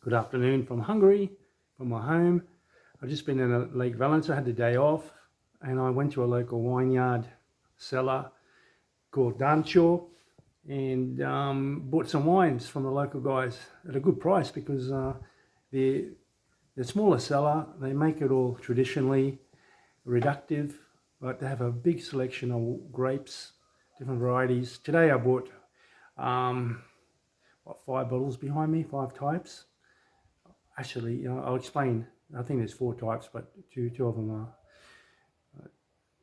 Good afternoon from Hungary, from my home. I've just been in Lake Velence. I had the day off and I went to a local wineyard cellar called Dancho and bought some wines from the local guys at a good price because the smaller cellar, they make it all traditionally reductive, but they have a big selection of grapes, different varieties. Today I bought 5 bottles behind me, 5 types. Actually, I'll explain. I think there's 4 types, but two of them are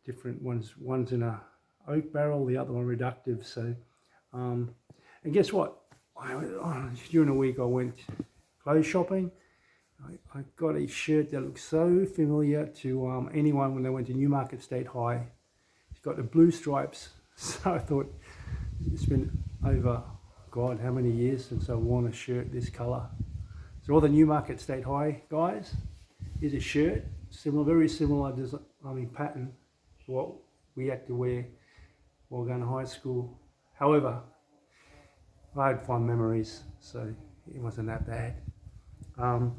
different ones. One's in a oak barrel, the other one reductive. So, and guess what? During the week I went clothes shopping. I got a shirt that looks so familiar to anyone when they went to Newmarket State High. It's got the blue stripes. So I thought it's been over, God, how many years since I've worn a shirt this colour. So all the Newmarket State High guys, here's a shirt, similar, very similar pattern to what we had to wear while going to high school. However, I had fond memories, so it wasn't that bad. I'm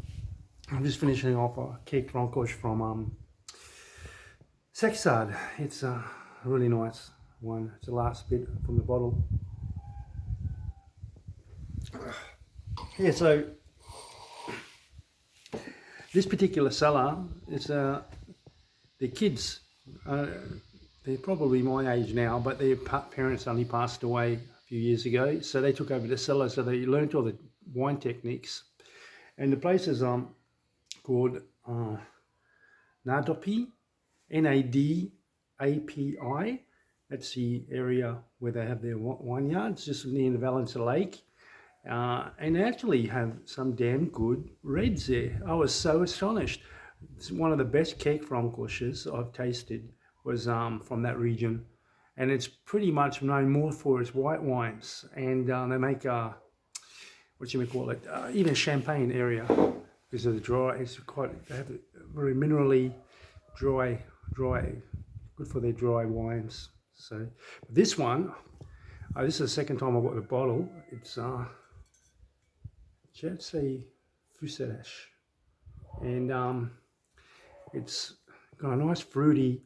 just finishing off a cake francoche from Sexard. It's a really nice one. It's the last bit from the bottle. Yeah, so this particular cellar, it's the kids, they're probably my age now, but their parents only passed away a few years ago, so they took over the cellar, so they learned all the wine techniques. And the place is called Nadapi, Nadapi. That's the area where they have their vineyards, just near the Velence Lake. And they actually have some damn good reds there. I was so astonished. It's one of the best cake francoches I've tasted was from that region. And it's pretty much known more for its white wines. And they make, what you may call it, even champagne area. Because of the dry, they have a very minerally dry, good for their dry wines. So this one, this is the second time I bought the bottle. It's Jetsy Fuselage, and it's got a nice fruity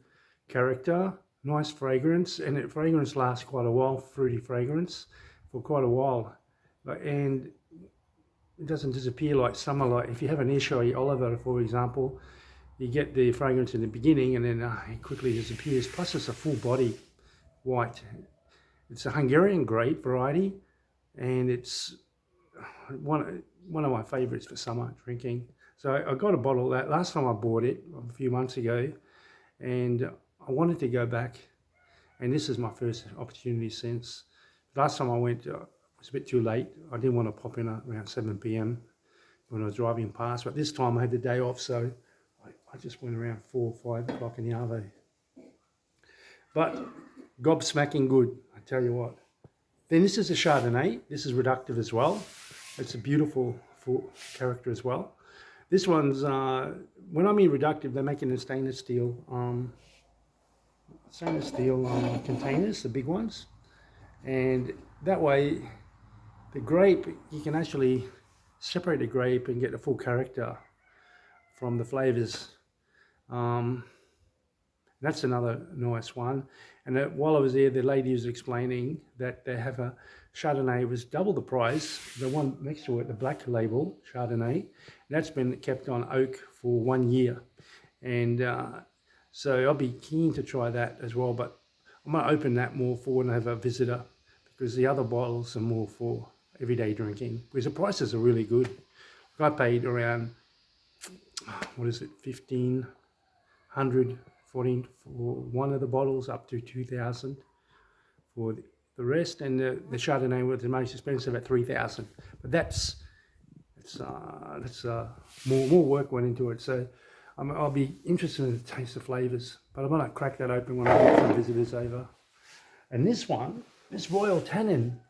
character, nice fragrance, and the fragrance lasts quite a while, fruity fragrance, for quite a while, and it doesn't disappear like summer. Like if you have an Eschoi Oliver, for example, you get the fragrance in the beginning and then it quickly disappears. Plus it's a full body white. It's a Hungarian grape variety, and it's one of my favorites for summer drinking. So I got a bottle of that. Last time I bought it a few months ago, and I wanted to go back, and this is my first opportunity since. Last time I went, it was a bit too late. I didn't want to pop in around 7 p.m. when I was driving past, but this time I had the day off, so I just went around 4 or 5 o'clock in the Arvo. But gobsmacking good, I tell you what. Then this is a Chardonnay. This is reductive as well. It's a beautiful character as well. This one's, when I mean reductive, they make it in stainless steel containers, the big ones. And that way, the grape, you can actually separate the grape and get the full character from the flavors. That's another nice one. And while I was there, the lady was explaining that they have a Chardonnay was double the price. The one next to it, the black label Chardonnay, that's been kept on oak for 1 year. And so I'll be keen to try that as well, but I might open that more for when I have a visitor, because the other bottles are more for everyday drinking, because the prices are really good. I paid around, what is it, 1,500 for one of the bottles, up to 2,000 for the rest, and the Chardonnay was the most expensive at 3,000. But that's more work went into it. So I'll be interested to taste the flavors, but I'm gonna crack that open when I get some visitors over. And this one, this Royal Tannin,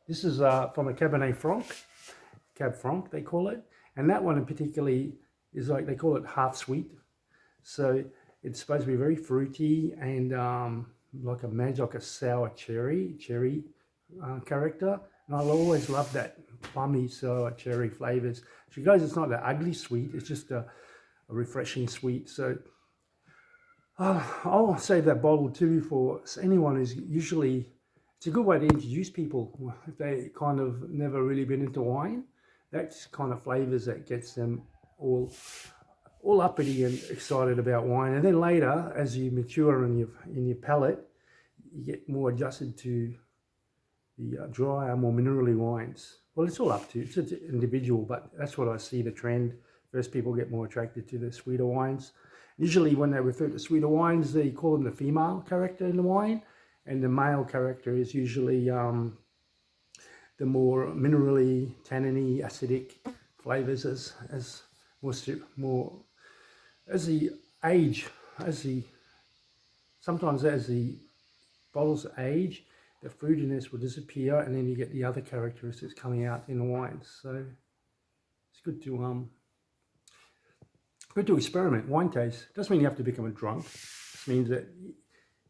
this is from a Cabernet Franc, Cab Franc they call it, and that one in particularly is like, they call it half sweet. So it's supposed to be very fruity and like a sour cherry character, And I always love that plummy, sour, cherry flavors. She goes, it's not an ugly sweet, it's just a refreshing sweet. So I'll save that bottle too for anyone who's usually, it's a good way to introduce people if they kind of never really been into wine. That's kind of flavors that gets them all uppity and excited about wine. And then later, as you mature in your palate, you get more adjusted to the drier, more minerally wines. Well, it's all up to, it's individual, but that's what I see the trend. First, people get more attracted to the sweeter wines. Usually when they refer to sweeter wines, they call them the female character in the wine, and the male character is usually the more minerally, tanniny, acidic flavors as more as the age, sometimes as the bottles age, the fruitiness will disappear, and then you get the other characteristics coming out in the wines. So it's good to experiment. Wine taste doesn't mean you have to become a drunk. It just means that you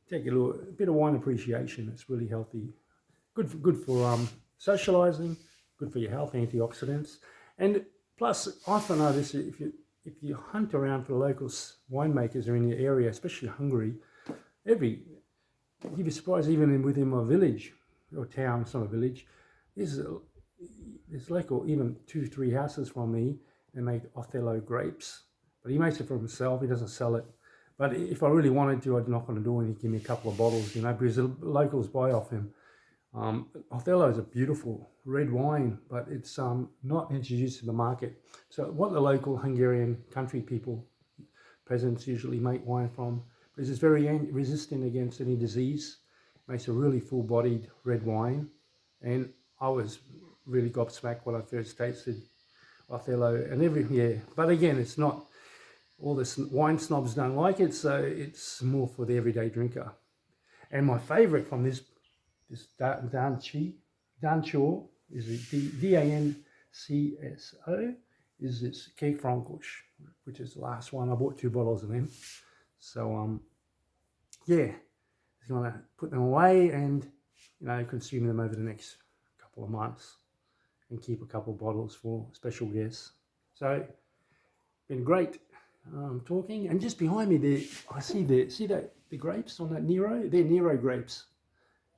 take a bit of wine appreciation. It's really healthy. Good for socializing. Good for your health, antioxidants, and plus I often notice if you hunt around for the local winemakers or in your area, especially Hungary, you'd be surprised even within my village or town, it's not a village, there's local, even 2-3 houses from me, they make Othello grapes. But he makes it for himself, he doesn't sell it. But if I really wanted to, I'd knock on the door and he'd give me a couple of bottles, because the locals buy off him. Othello is a beautiful red wine, but it's not introduced to the market. So what the local Hungarian country people, peasants usually make wine from, because it's very resistant against any disease. Makes a really full-bodied red wine. And I was really gobsmacked when I first tasted Othello. And but again, it's not, all the wine snobs don't like it, so it's more for the everyday drinker. And my favorite from this Dancho is the DANCSO, is this Cake Frankish, which is the last one. I bought 2 bottles of them. So yeah, just going to put them away and consume them over the next couple of months, and keep a couple of bottles for special guests. So been great talking. And just behind me there, I see the grapes on that Nero. They're Nero grapes.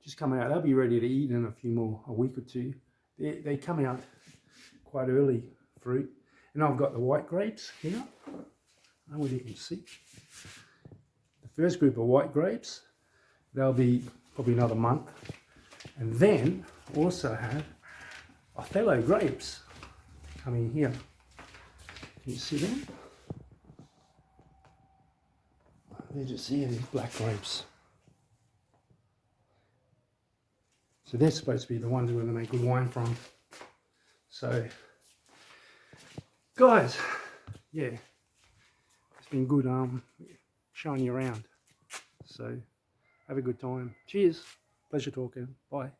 Just come out. They'll be ready to eat in a week or two. They come out quite early, fruit. And I've got the white grapes here. I don't know whether you can see. The first group of white grapes, they'll be probably another month. And then also have Othello grapes coming here. Can you see them? They're just here, these black grapes. So they're supposed to be the ones we're going to make good wine from. So, guys, yeah, it's been good showing you around. So, have a good time. Cheers. Pleasure talking. Bye.